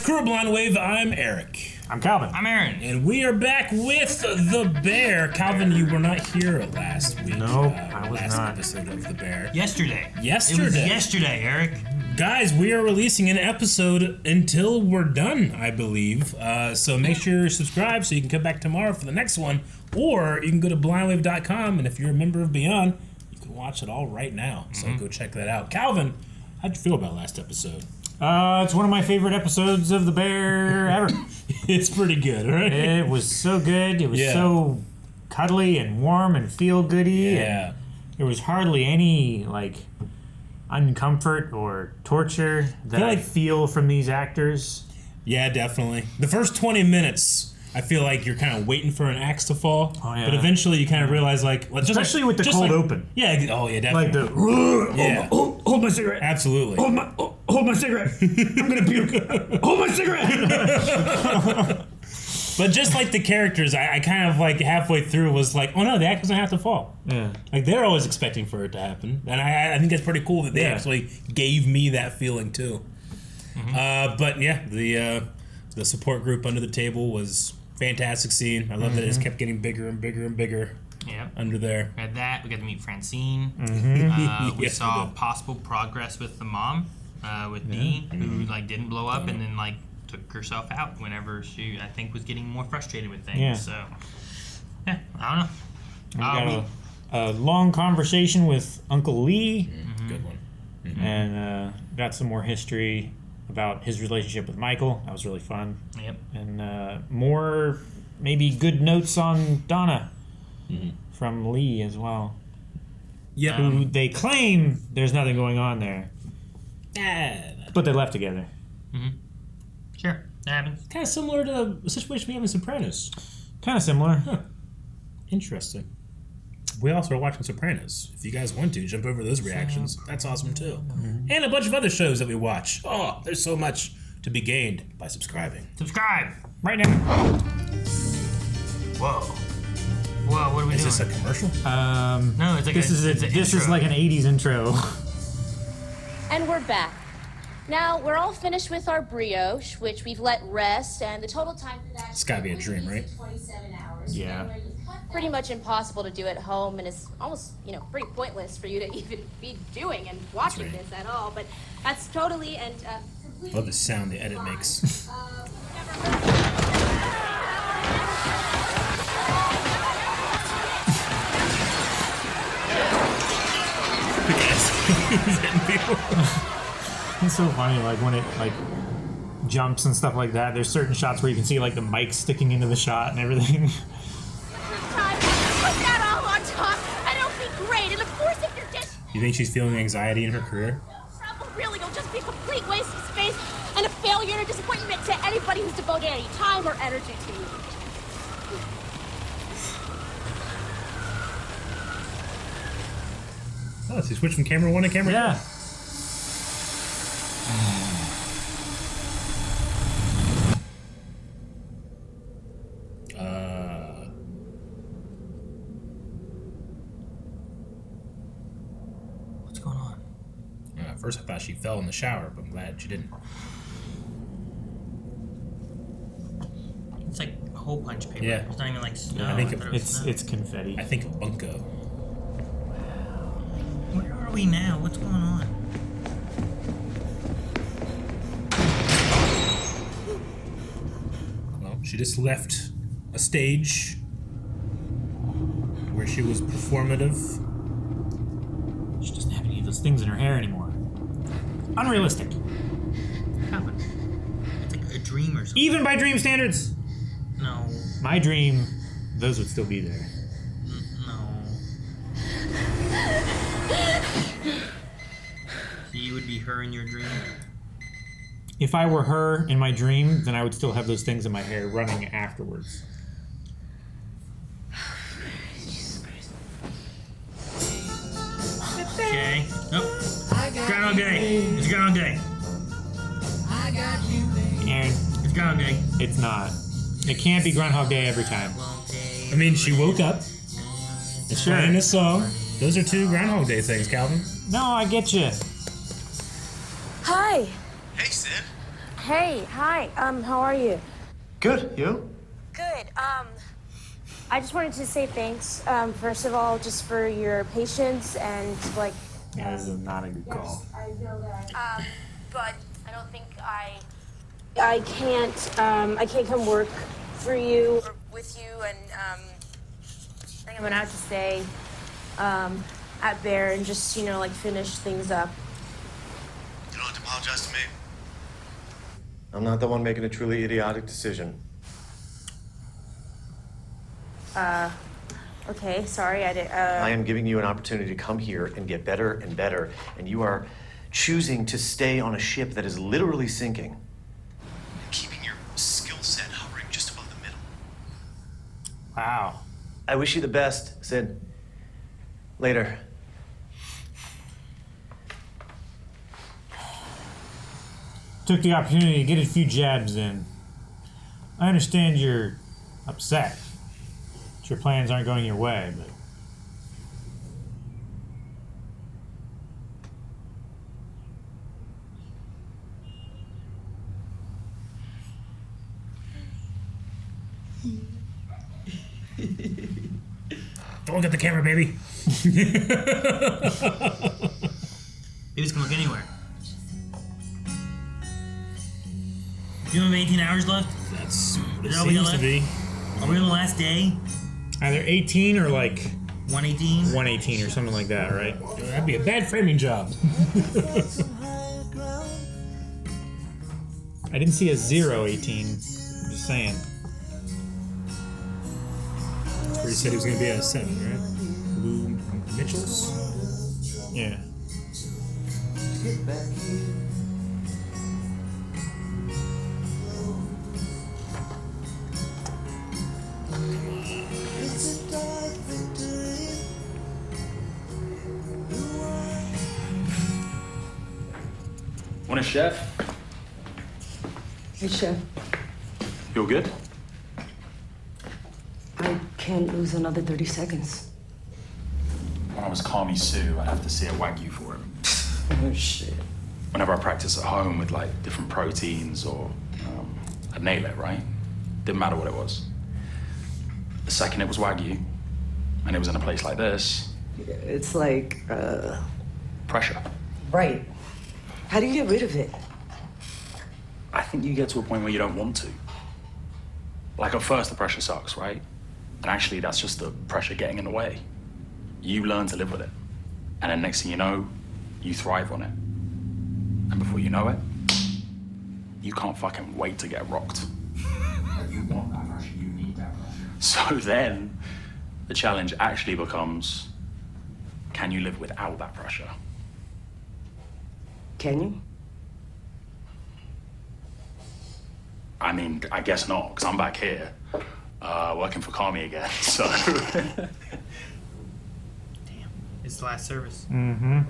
Crew of Blind Wave, I'm Eric. I'm Calvin. I'm Aaron. And we are back with The Bear. Calvin, you were not here last week. Nope, I was last not. episode of The Bear. Yesterday. Yesterday. It was yesterday, Eric. Guys, we are releasing an episode until we're done, I believe. So make sure you're subscribed so you can come back tomorrow for the next one. Or you can go to blindwave.com, and if you're a member of Beyond, you can watch it all right now. So go check that out. Calvin, how'd you feel about last episode? It's one of my favorite episodes of The Bear ever. It's pretty good, right? It was so good. It was so cuddly and warm and feel-goody. Yeah. And there was hardly any, uncomfort or torture that I feel from these actors. Yeah, definitely. The first 20 minutes, I feel like you're kind of waiting for an axe to fall. Oh, yeah. But eventually you kind of realize, especially with the cold open. Yeah, oh, yeah, definitely. Hold my cigarette. Absolutely. Hold my cigarette. I'm going to puke. Hold my cigarette. But just like the characters, I kind of halfway through was like, oh no, the axe doesn't have to fall. Yeah. They're always expecting for it to happen. And I think that's pretty cool that they actually gave me that feeling too. Mm-hmm. But yeah, the support group under the table was fantastic scene. I love that it just kept getting bigger and bigger and bigger. Yep. Under there. We had that. We got to meet Francine. We Yes, saw possible progress with the mom, with Dean, who didn't blow up and then took herself out whenever she, I think, was getting more frustrated with things. Yeah. So, yeah, I don't know. We got a long conversation with Uncle Lee. Good one. And got some more history about his relationship with Michael. That was really fun. Yep. And more maybe good notes on Donna from Lee as well. Yeah. Who they claim there's nothing going on there. But they left together. Sure, that happens. Kind of similar to the situation we have in Sopranos. Kind of similar. Huh. Interesting. We also are watching Sopranos. If you guys want to, jump over those reactions. That's awesome too. And a bunch of other shows that we watch. Oh, there's so much to be gained by subscribing. Subscribe Right now. Whoa, what are we doing? Is this a commercial? No, it's like this is like an 80s intro. And we're back. Now, we're all finished with our brioche, which we've let rest, and the total time for that... It's gotta be a dream, right? 27 hours. Yeah. Pretty much impossible to do at home, and it's almost, pretty pointless for you to even be doing and watching this at all, but that's totally and completely... Love the sound the edit makes. It's so funny, when it jumps and stuff like that. There's certain shots where you can see the mic sticking into the shot and everything. Put that all on top, and it'll be great. And of course, if you're just... You think she's feeling anxiety in her career? Travel really will just be a complete waste of space and a failure and a disappointment to anybody who's devoted any time or energy to you. Oh, so you switched from camera 1 to camera 2? Yeah. What's going on? At first I thought she fell in the shower, but I'm glad she didn't. It's like hole punch paper. Yeah. It's not even snow. I think thought it was snow. It's confetti. I think of Bunko. Where are we now? What's going on? Well, she just left a stage where she was performative. She doesn't have any of those things in her hair anymore. Unrealistic. Happened. It's like a dream or something. Even by dream standards. No. My dream, those would still be there. No. So you would be her in your dream? If I were her in my dream, then I would still have those things in my hair running afterwards. Okay. Oh. Groundhog Day. It's Groundhog Day. And It's Groundhog Day. it's not. It can't be Groundhog Day every time. I mean, she woke up, is Sure. playing this song. Those are two Groundhog Day things, Calvin. No, I get you. Hi. Hey, Sid. Hey, hi. How are you? Good. You? Good. I just wanted to say thanks. First of all, just for your patience and like. Yeah, this is not a good call. I feel that. But I don't think I can't come work for you or with you, and I think I'm gonna have to stay at Bear and just like finish things up. You don't have to apologize to me. I'm not the one making a truly idiotic decision. Okay, sorry, I am giving you an opportunity to come here and get better and better, and you are choosing to stay on a ship that is literally sinking and keeping your skill set hovering just above the middle. Wow. I wish you the best, Sid. Later. Took the opportunity to get a few jabs in. I understand you're upset. That your plans aren't going your way, but Don't look at the camera, baby. Baby's gonna look anywhere. You have 18 hours left? That's what it Is that all we seems got to be. Are we on the last day? either 18 or like 118? 118 or something like that, right? That'd be a bad framing job. I didn't see a 018. I'm just saying. That's where he said he was going to be at a 7, right? Lou Mitchell's? Yeah. Want a chef? Hey, Chef. You're good? I can't lose another 30 seconds. When I was Carmie Sue, I'd have to see a Wagyu for him. Oh, shit. Whenever I practice at home with like different proteins or I'd nail it, right? Didn't matter what it was. The second it was Wagyu, and it was in a place like this, It's like, pressure. right. How do you get rid of it? I think you get to a point where you don't want to. Like at first the pressure sucks, right? And actually that's just the pressure getting in the way. You learn to live with it. And then next thing you know, you thrive on it. And before you know it, you can't fucking wait to get rocked. You want that pressure, you need that pressure. So then the challenge actually becomes, can you live without that pressure? Can you? I mean, I guess not, because I'm back here, working for Carmie again, so. Damn. It's the last service. Mm-hmm.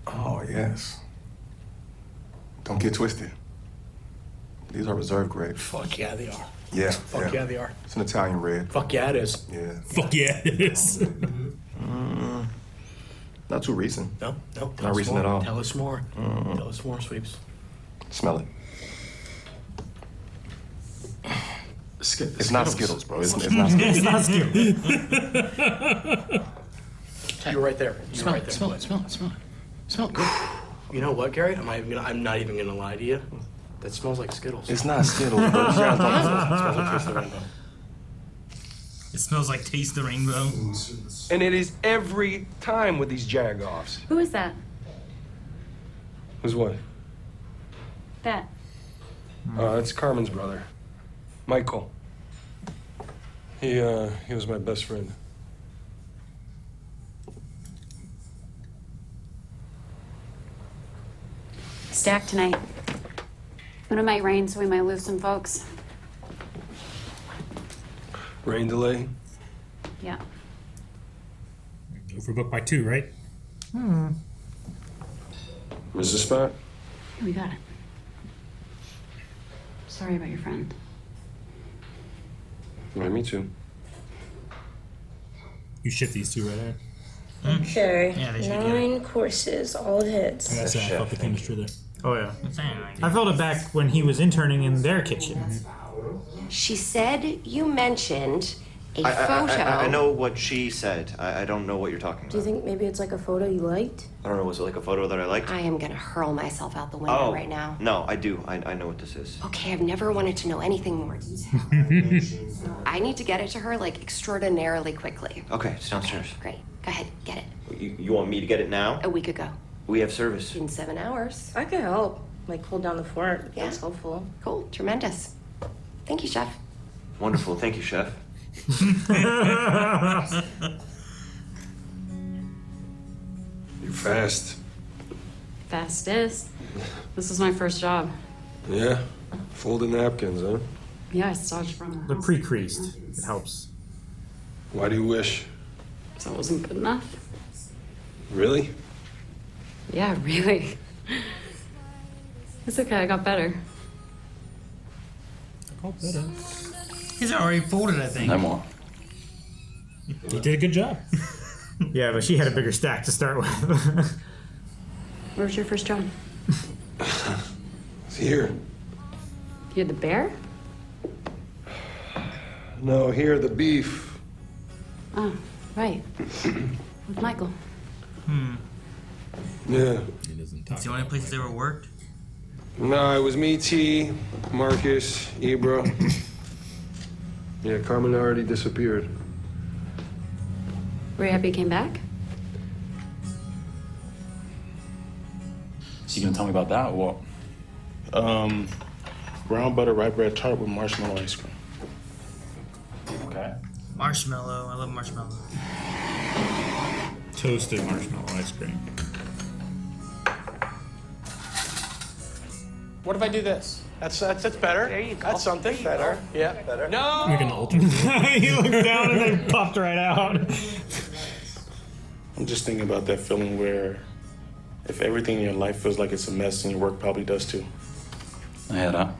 Oh, yes. Don't get twisted. These are reserve grade. Fuck yeah, they are. Yeah. Fuck yeah, they are. It's an Italian red. Fuck yeah, it is. Yeah. Fuck yeah, it is. Not too recent. No. Not recent at all. Tell us more. Tell us more, Sweeps. Smell it. It's not Skittles, bro. It's not Skittles. It's not skill. You're right there. You're right there. Smell it. Smell it. Good. You know what, Gary? I'm not even gonna lie to you. That smells like Skittles. It's not Skittles, bro. You gotta talk It smells like Taste the Rainbow. It smells like Taste the Rainbow. And it is every time with these jag-offs. Who is that? Who's what? That. It's Carmen's brother, Michael. He was my best friend. Stack tonight. But it might rain, so we might lose some folks. Rain delay. Yeah. Go for book by 2, right? Where's the spot? We got it. Sorry about your friend. Yeah, me too. You ship these 2 right there. Okay. Yeah, they should get 9 courses, all hits. I gotta say, I felt the chemistry there. Oh yeah. I felt it back when he was interning in their kitchen. She said you mentioned a photo. I know what she said. I don't know what you're talking Do you about. think maybe it's like a photo you liked? I don't know. Was it like a photo that I liked? I am gonna hurl myself out the window right now. No, I do. I know what this is. Okay, I've never wanted to know anything more detailed. I need to get it to her like extraordinarily quickly. Okay, it's downstairs. Great. Go ahead, get it. You want me to get it now? A week ago. We have service. In 7 hours. I could help. Like, hold down the fort. Yeah. That's helpful. Cool. Tremendous. Thank you, Chef. Wonderful. Thank you, chef. You fast. Fastest. This is my first job. Yeah. Folding napkins, huh? Yeah, I staged from They're pre-creased. It helps. Why do you wish? So it wasn't good enough. Really? Yeah, really. It's okay, I got better. He's already folded, I think. No more. You did a good job. Yeah, but she had a bigger stack to start with. Where was your first job? It's here. You had the bear? No, here, the beef. Oh, right. With Michael. Yeah. He doesn't talk. It's the only place he's ever worked. No, it was me, T, Marcus, Ibra. Yeah, Carmen already disappeared. Were you happy you came back? So you gonna tell me about that or what? Brown butter rye bread tart with marshmallow ice cream. Okay. Marshmallow. I love marshmallow. Toasted marshmallow ice cream. What if I do this? That's better. There you go. That's something better. Yeah, better. No. You're gonna alter it. He looked down and then popped right out. I'm just thinking about that feeling where if everything in your life feels like it's a mess and your work probably does too. I hear that.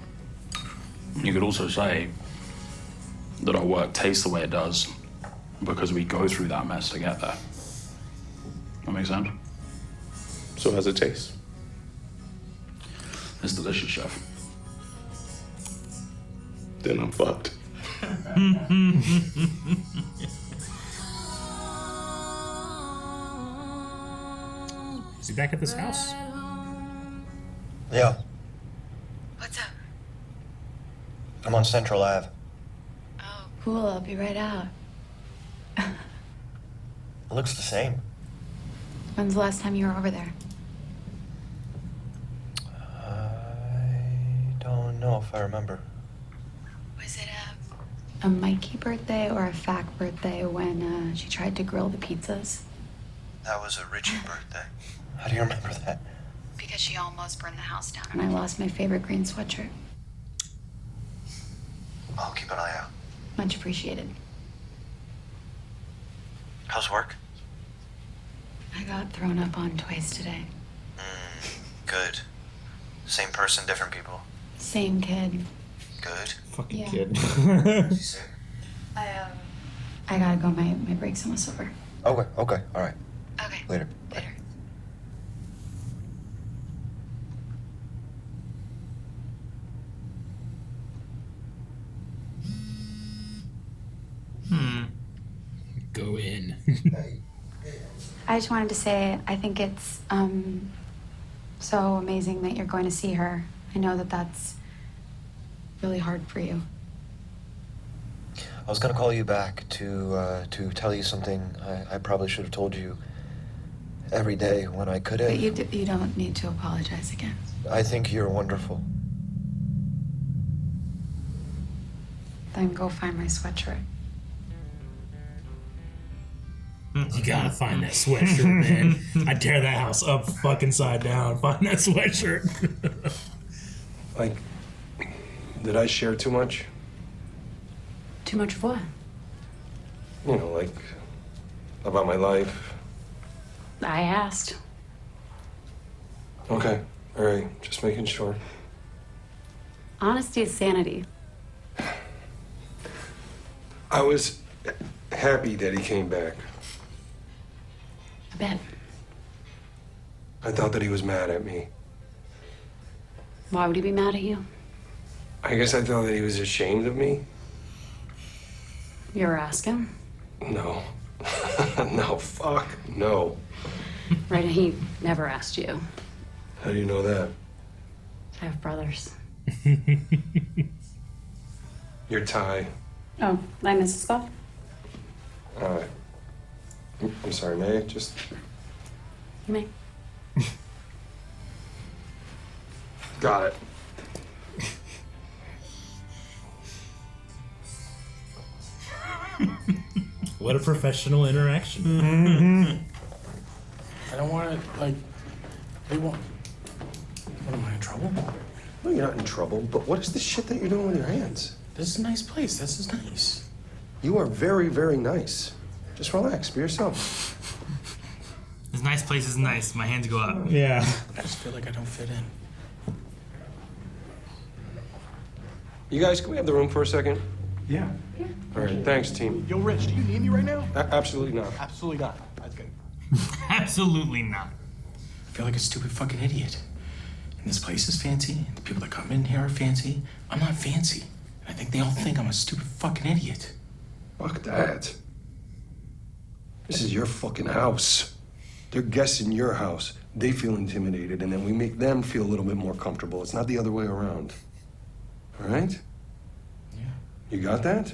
You could also say that our work tastes the way it does because we go through that mess to get there. That makes sense? So how's it taste? It's delicious, chef. Then I'm fucked. Is he back at this house? Yeah. What's up? I'm on Central Ave. Oh, cool. I'll be right out. It looks the same. When's the last time you were over there? I don't know if I remember. Was it A Mikey birthday or a Fac birthday when she tried to grill the pizzas? That was a Richie birthday. How do you remember that? Because she almost burned the house down and I lost my favorite green sweatshirt. I'll keep an eye out. Much appreciated. How's work? I got thrown up on twice today. Good. Same person, different people. Same kid. Good. Fucking Yeah. kid. I gotta go. My break's almost over. Okay, all right. Okay. Later. Later. Go in. I just wanted to say I think it's so amazing that you're going to see her. I know that that's really hard for you. I was gonna call you back to tell you something I probably should have told you every day when I could have. But you don't need to apologize again. I think you're wonderful. Then go find my sweatshirt. You gotta find that sweatshirt, man. I tear that house up fucking side down. Find that sweatshirt. Like, did I share too much? Too much of what? You know, like, about my life. I asked. Okay, all right, just making sure. Honesty is sanity. I was happy that he came back. A bit. I thought that he was mad at me. Why would he be mad at you? I guess I thought that he was ashamed of me. You ever ask him? No. No, fuck, no. Right, he never asked you. How do you know that? I have brothers. You're Ty. Oh, I'm Mrs. Buff. I'm sorry, may I just... You may. Got it. What a professional interaction. Mm-hmm. I don't want to, like, they want. What, am I in trouble? No, you're not in trouble, but what is the shit that you're doing with your hands? This is a nice place. This is nice. You are very, very nice. Just relax, be yourself. This nice place is nice. My hands go up. Yeah. I just feel like I don't fit in. You guys, can we have the room for a second? Yeah. All right, thanks, team. Yo, Rich, do you need me right now? Absolutely not. Absolutely not. That's good. Absolutely not. I feel like a stupid fucking idiot. And this place is fancy, and the people that come in here are fancy. I'm not fancy. And I think they all think I'm a stupid fucking idiot. Fuck that. This is your fucking house. They're guests in your house. They feel intimidated, and then we make them feel a little bit more comfortable. It's not the other way around. All right? Yeah. You got that?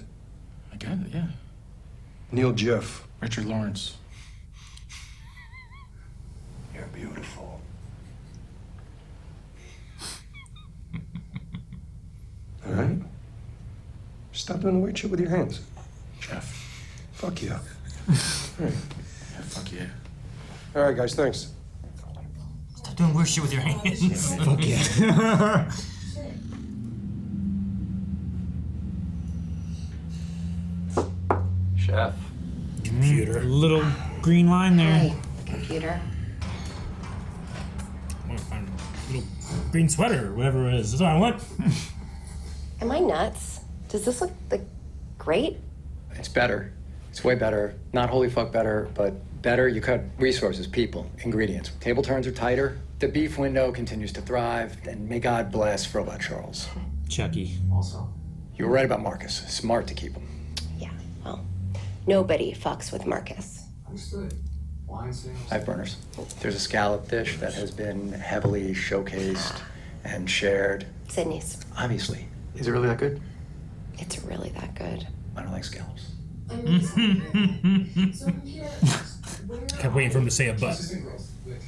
I got it, yeah. Neil Jeff. Richard Lawrence. You're beautiful. All right? Stop doing the weird shit with your hands. Jeff. Fuck you. All right. Yeah, fuck yeah. All right, guys, thanks. Stop doing weird shit with your hands. Fuck yeah. Chef. Computer. Little green line there. Hey, computer. I want to find a little green sweater or whatever it is. That's what I want. Am I nuts? Does this look like great? It's better. It's way better. Not holy fuck better, but better. You cut resources, people, ingredients. Table turns are tighter. The beef window continues to thrive. And may God bless Robot Charles. Chucky. Also. You were right about Marcus. Smart to keep him. Yeah, well, nobody fucks with Marcus. Understood. Wine sales. Five burners. There's a scallop dish that has been heavily showcased and shared. Sydney's. Obviously. Is it really that good? It's really that good. I don't like scallops. Kept waiting for him to say a but.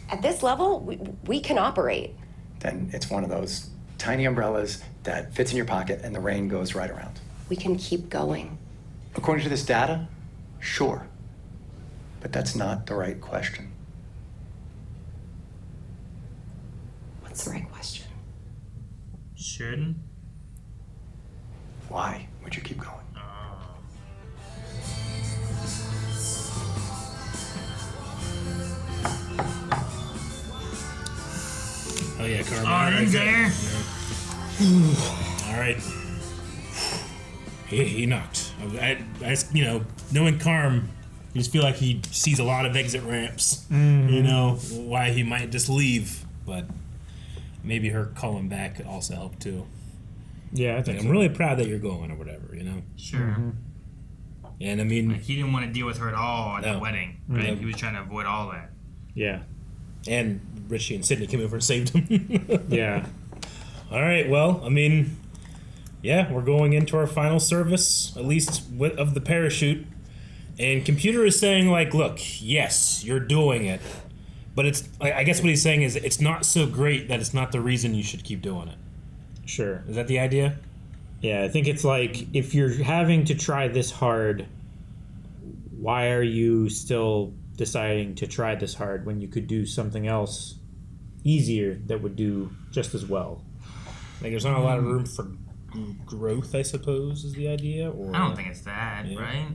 At this level, we can operate. Then it's one of those tiny umbrellas that fits in your pocket and the rain goes right around. We can keep going. According to this data, sure. But that's not the right question. What's the right question? Shouldn't. Why would you keep going? Oh yeah, Carmie. Are you there? All right. He knocked. You know, knowing Carm, you just feel like he sees a lot of exit ramps. Mm-hmm. You know why he might just leave, but maybe her calling back could also help too. Yeah, I think I'm so. really proud that you're going or whatever. You know. Sure. Mm-hmm. And I mean, Like, he didn't want to deal with her at all at No. the wedding, right? No. He was trying to avoid all that. Yeah. and Richie and Sydney came over and saved him. Yeah. All right. Well, I mean, yeah, we're going into our final service, at least of the parachute. And Computer is saying, like, look, yes, you're doing it. But it's, I guess what he's saying is it's not so great that it's not the reason you should keep doing it. Sure. Is that the idea? Yeah, I think it's like, if you're having to try this hard, why are you still deciding to try this hard when you could do something else easier that would do just as well? Like, there's not a lot of room for growth, I suppose, is the idea? Or I don't think it's that, right?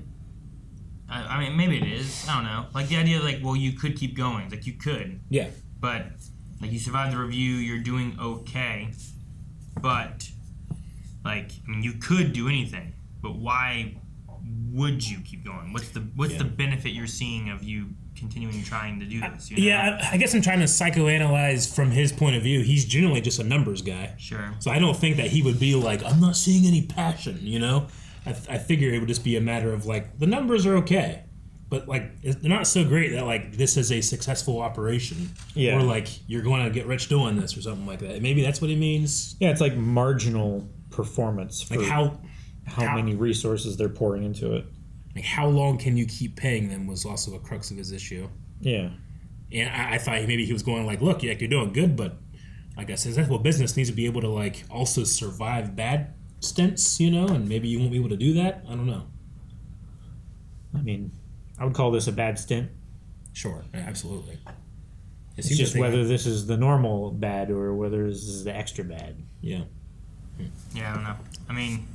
I mean, maybe it is. I don't know. Like, the idea, like, well, you could keep going. Like, you could. Yeah. But, like, you survived the review, you're doing okay. But, like, I mean, you could do anything. But why would you keep going? What's the benefit you're seeing of you continuing trying to do this. You know? Yeah, I guess I'm trying to psychoanalyze from his point of view. He's generally just a numbers guy. Sure. So I don't think that he would be like, I'm not seeing any passion, you know? I figure it would just be a matter of, like, the numbers are okay. But, like, they're not so great that, like, this is a successful operation. Yeah. Or, like, you're going to get rich doing this or something like that. Maybe that's what he means. Yeah, it's like marginal performance for Like how many resources they're pouring into it. Like, how long can you keep paying them was also a crux of his issue. Yeah. And I thought maybe he was going like, look, yeah, you're doing good, but like a successful business needs to be able to, like, also survive bad stints, you know, and maybe you won't be able to do that. I don't know. I mean, I would call this a bad stint. Sure, absolutely. It's just whether this is the normal bad or whether this is the extra bad. Yeah. Yeah, I don't know. I mean,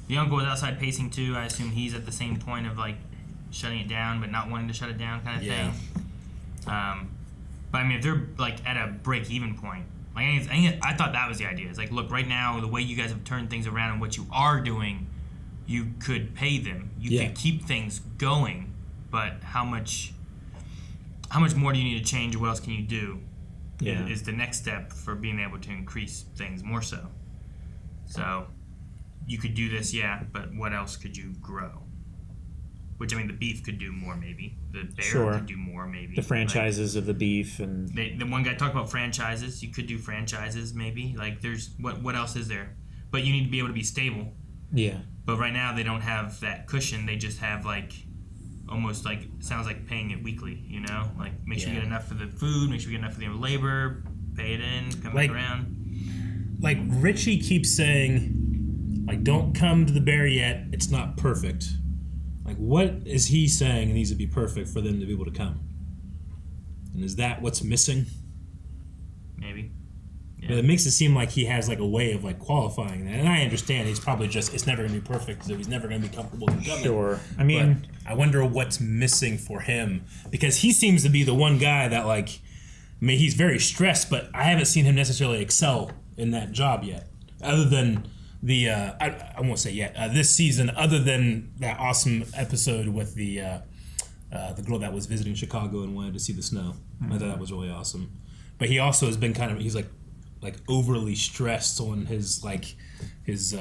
the uncle was outside pacing too. I assume he's at the same point of, like, shutting it down but not wanting to shut it down kind of thing. But I mean, if they're, like, at a break-even point, like, I thought that was the idea. It's like, look, right now, the way you guys have turned things around and what you are doing, you could pay them. You could keep things going, but how much more do you need to change? What else can you do? Yeah. Is the next step for being able to increase things more so. So you could do this, yeah, but what else could you grow? Which, I mean, the beef could do more, maybe. The bear could do more, maybe. The franchises of the beef and the one guy talked about franchises. You could do franchises, maybe. Like, there's what else is there? But you need to be able to be stable. Yeah. But right now they don't have that cushion. They just have, like, almost like, sounds like paying it weekly. You know, like, make sure you get enough for the food, make sure you get enough for the labor, pay it in, come back around. Like, Richie keeps saying, like, don't come to the bear yet. It's not perfect. Like, what is he saying needs to be perfect for them to be able to come? And is that what's missing? Maybe. Yeah. But it makes it seem like he has, like, a way of, like, qualifying that. And I understand he's probably just, it's never going to be perfect, so he's never going to be comfortable in coming. Sure. I mean, but I wonder what's missing for him. Because he seems to be the one guy that, like, I mean, he's very stressed, but I haven't seen him necessarily excel in that job yet. Other than the, I won't say yet, this season, other than that awesome episode with the girl that was visiting Chicago and wanted to see the snow. I thought that was really awesome. But he also has been kind of, he's like overly stressed on his, like, his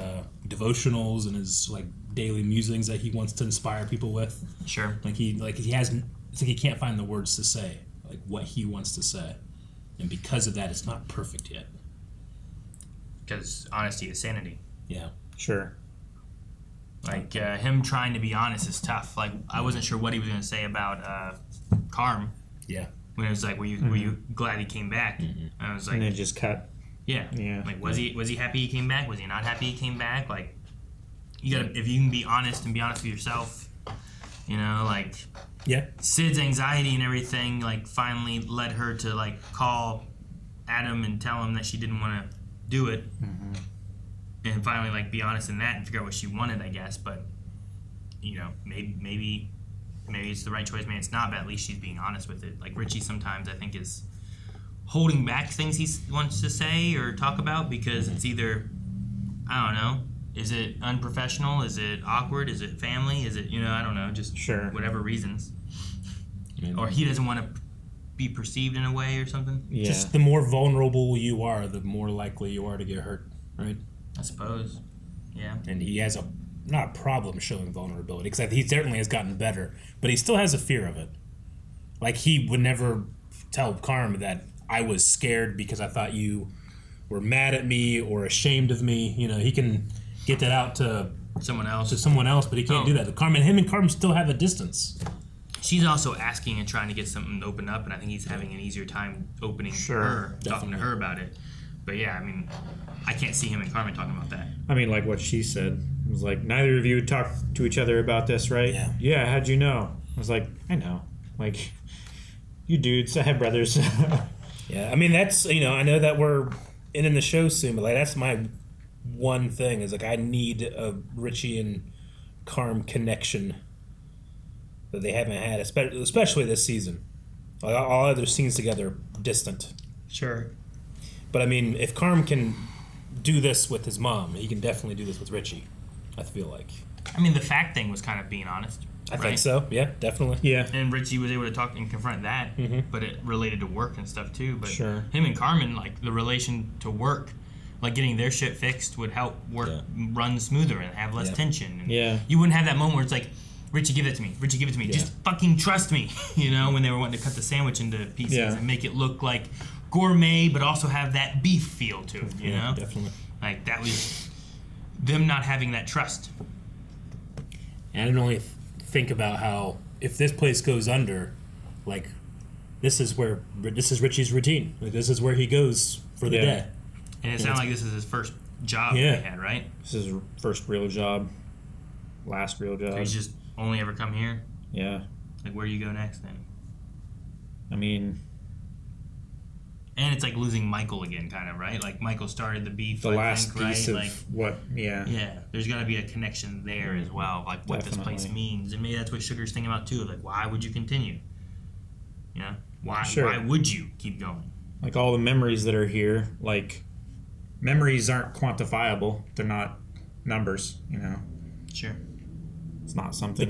devotionals and his, like, daily musings that he wants to inspire people with. Sure. He has, it's like he can't find the words to say, like, what he wants to say. And because of that, it's not perfect yet. Because honesty is sanity. Yeah. Sure. Like, him trying to be honest is tough. Like, I wasn't sure what he was going to say about Carm. Yeah. When it was like, were you glad he came back? I was like, and then just cut. Yeah. Yeah. Like, was he happy he came back? Was he not happy he came back? Like, you gotta, if you can be honest and be honest with yourself, you know, like, yeah. Sid's anxiety and everything, like, finally led her to, like, call Adam and tell him that she didn't want to do it. And finally, like, be honest in that and figure out what she wanted, I guess. But, you know, maybe it's the right choice. Maybe it's not, but at least she's being honest with it. Like, Richie sometimes, I think, is holding back things he wants to say or talk about because it's either, I don't know, is it unprofessional? Is it awkward? Is it family? Is it, you know, I don't know, just whatever reasons. Or he doesn't want to be perceived in a way or something. Yeah. Just the more vulnerable you are, the more likely you are to get hurt, right? I suppose. Yeah. And he has not a problem showing vulnerability, because he certainly has gotten better, but he still has a fear of it. Like, he would never tell Carm that I was scared because I thought you were mad at me or ashamed of me. You know, he can get that out to someone else, but he can't do that. Him and Carm still have a distance. She's also asking and trying to get something to open up, and I think he's having an easier time opening to her, talking to her about it. But yeah, I mean, I can't see him and Carmen talking about that. I mean, like what she said. It was like, neither of you would talk to each other about this, right? Yeah. Yeah, how'd you know? I was like, I know. Like, you dudes, I have brothers. Yeah, I mean, that's, you know, I know that we're in the show soon, but, like, that's my one thing is, like, I need a Richie and Carm connection that they haven't had, especially this season. Like, all other scenes together, distant. Sure. But, I mean, if Carm can do this with his mom, he can definitely do this with Richie, I feel like. I mean, the fact thing was kind of being honest. I think so. Yeah, definitely. Yeah. And Richie was able to talk and confront that, but it related to work and stuff too. But Sure. him and Carmen, like the relation to work, like getting their shit fixed would help work run smoother and have less tension. And you wouldn't have that moment where it's like, Richie, give it to me. Richie, give it to me. Just fucking trust me. You know, when they were wanting to cut the sandwich into pieces and make it look like gourmet, but also have that beef feel to it. You know, definitely. Like that was them not having that trust. And I didn't only think about how if this place goes under, like this is Richie's routine. Like this is where he goes for the day. And it sounds like this is his first job that he had, right? This is his first real job. Last real job. So he's just only ever come here? Yeah. Like, where do you go next then? I mean... And it's like losing Michael again, kind of, right? Like, Michael started the beef, the last think, piece right? of like, what, yeah. Yeah, there's got to be a connection there as well, like what this place means. And maybe that's what Sugar's thinking about, too. Like, why would you continue? You know? Why would you keep going? Like, all the memories that are here, like... Memories aren't quantifiable. They're not numbers, you know? Sure. It's not something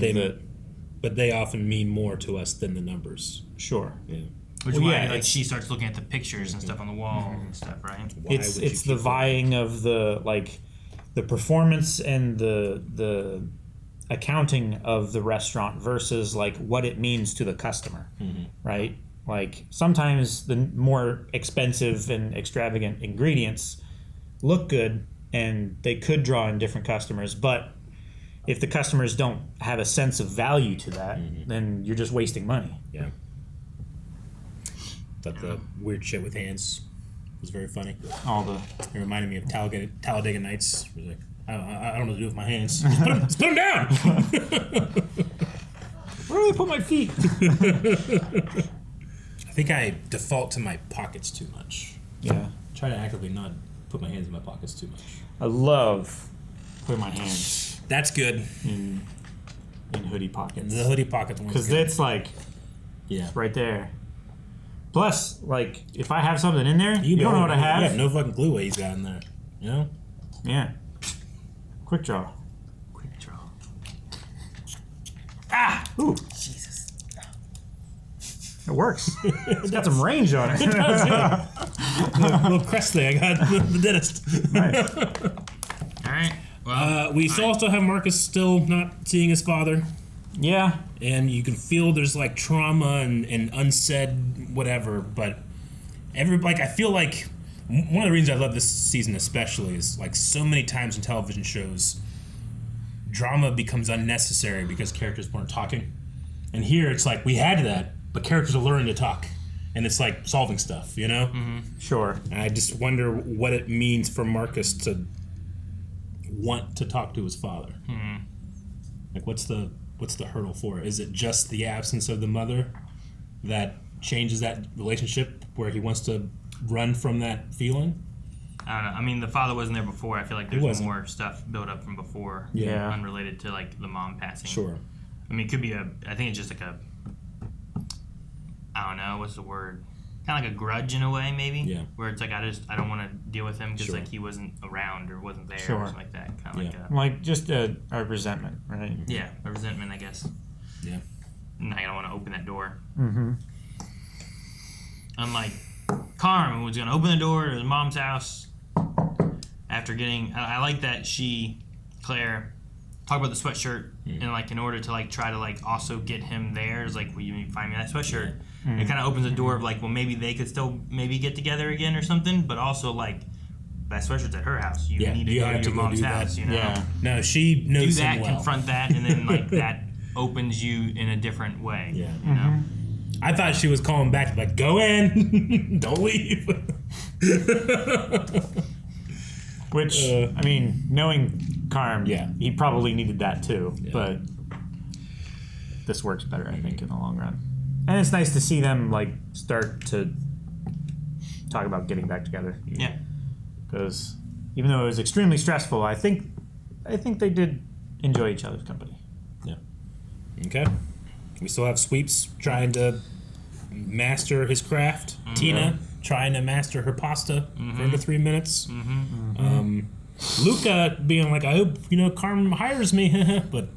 but they often mean more to us than the numbers. Sure. Yeah. Which is why like she starts looking at the pictures and stuff on the wall and stuff, right? It's the vying of the like the performance and the accounting of the restaurant versus like what it means to the customer, right? Like sometimes the more expensive and extravagant ingredients look good and they could draw in different customers, but if the customers don't have a sense of value to that, then you're just wasting money. Yeah. But the weird shit with hands was very funny. It reminded me of Talladega Nights. It was like, I don't know what to do with my hands. Just put them down! Where do I put my feet? I think I default to my pockets too much. Yeah. Try to actively not put my hands in my pockets too much. I love putting my hands. That's good. In hoodie pockets. The hoodie pockets. Because it's like, it's right there. Plus, like, if I have something in there, you don't know what I have. Yeah, no fucking clue what he's got in there. You know? Yeah. Quick draw. Quick draw. Ah! Ooh. Jesus. It works. It's got some range on it. It does, yeah. little crest thing I got the dentist. Nice. All right. Well, we also have Marcus still not seeing his father. Yeah. And you can feel there's like trauma and unsaid whatever, but I feel like one of the reasons I love this season especially is like so many times in television shows, drama becomes unnecessary because characters weren't talking. And here it's like we had that, but characters are learning to talk. And it's like solving stuff, you know? Sure. And I just wonder what it means for Marcus to want to talk to his father. Like what's the hurdle for it? Is it just the absence of the mother that changes that relationship where he wants to run from that feeling? I don't know. I mean, the father wasn't there before. I feel like there's more stuff built up from before, unrelated to like the mom passing. Sure. I mean, it could be I think it's just like I don't know, what's the word? Kind of like a grudge in a way, maybe. Yeah. Where it's like I don't want to deal with him because like he wasn't around or wasn't there or something like that. Kind of like just a resentment, right? Yeah, a resentment, I guess. Yeah. Now you don't want to open that door. Mm-hmm. Unlike Carm, was going to open the door to his mom's house after getting. I like that Claire, talk about the sweatshirt and like in order to like try to like also get him there is like, will you find me that sweatshirt? It kind of opens the door of like, well, maybe they could still maybe get together again or something, but also like that sweatshirt's at her house. You need to go to your mom's house, you know? Yeah. No, she knows do that, him well. confront that, and then like that opens you in a different way. Yeah. You know? I thought she was calling back like, go in, don't leave. Which I mean, knowing Carm, he probably needed that too. Yeah. But this works better, I think, in the long run. And it's nice to see them like start to talk about getting back together. Yeah. Because even though it was extremely stressful, I think they did enjoy each other's company. Yeah. Okay. We still have Sweeps trying to master his craft. Tina trying to master her pasta for under 3 minutes. Luca being like, I hope Carm hires me, but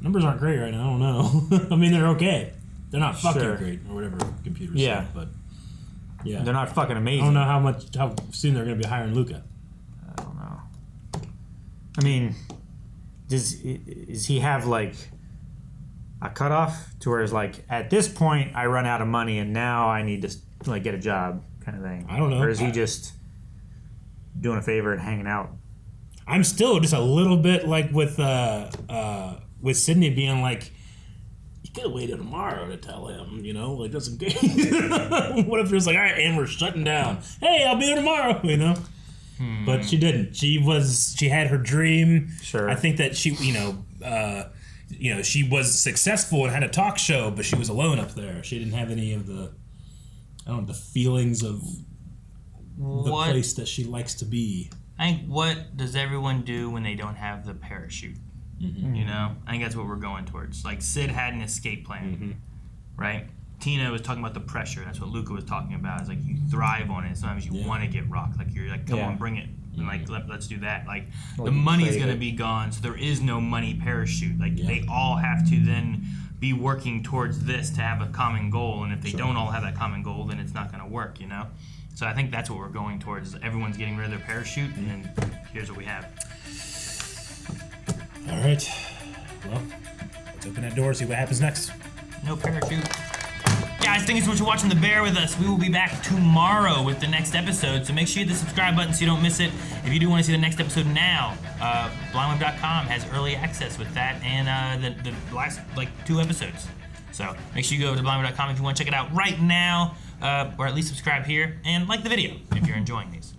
Numbers aren't great right now. I don't know. I mean, they're okay. They're not fucking Sure. great or whatever computers Yeah. say, but yeah, They're not fucking I amazing. don't know how soon they're going to be hiring Luca. I don't know. I mean, does he have like a cutoff to where it's like at this point I run out of money and now I need to like get a job kind of thing? I don't know. Or is he just doing a favor and hanging out? I'm still just a little bit like with Sydney being like, you could have waited tomorrow to tell him, you know, like just in case. What if it was like, all right, and we're shutting down. Hey, I'll be there tomorrow, you know. But she didn't. She had her dream. Sure. I think that she, she was successful and had a talk show, but she was alone up there. She didn't have any of the feelings of the place that she likes to be. I think, what does everyone do when they don't have the parachute? Mm-hmm. You know, I think that's what we're going towards. Like Sid had an escape plan, right? Tina was talking about the pressure. That's what Luca was talking about. It's like you thrive on it. Sometimes you want to get rocked. Like you're like, come on, bring it. And like let's do that. Like the money's gonna be gone, so there is no money parachute. Like they all have to then be working towards this to have a common goal. And if they don't all have that common goal, then it's not gonna work. You know. So I think that's what we're going towards. Is everyone's getting rid of their parachute, and then here's what we have. All right. Well, let's open that door, see what happens next. No parachute. Guys, thank you so much for watching The Bear with us. We will be back tomorrow with the next episode, so make sure you hit the subscribe button so you don't miss it. If you do want to see the next episode now, blindweb.com has early access with that and the last, 2 episodes. So make sure you go to blindweb.com if you want to check it out right now, or at least subscribe here and like the video if you're enjoying these.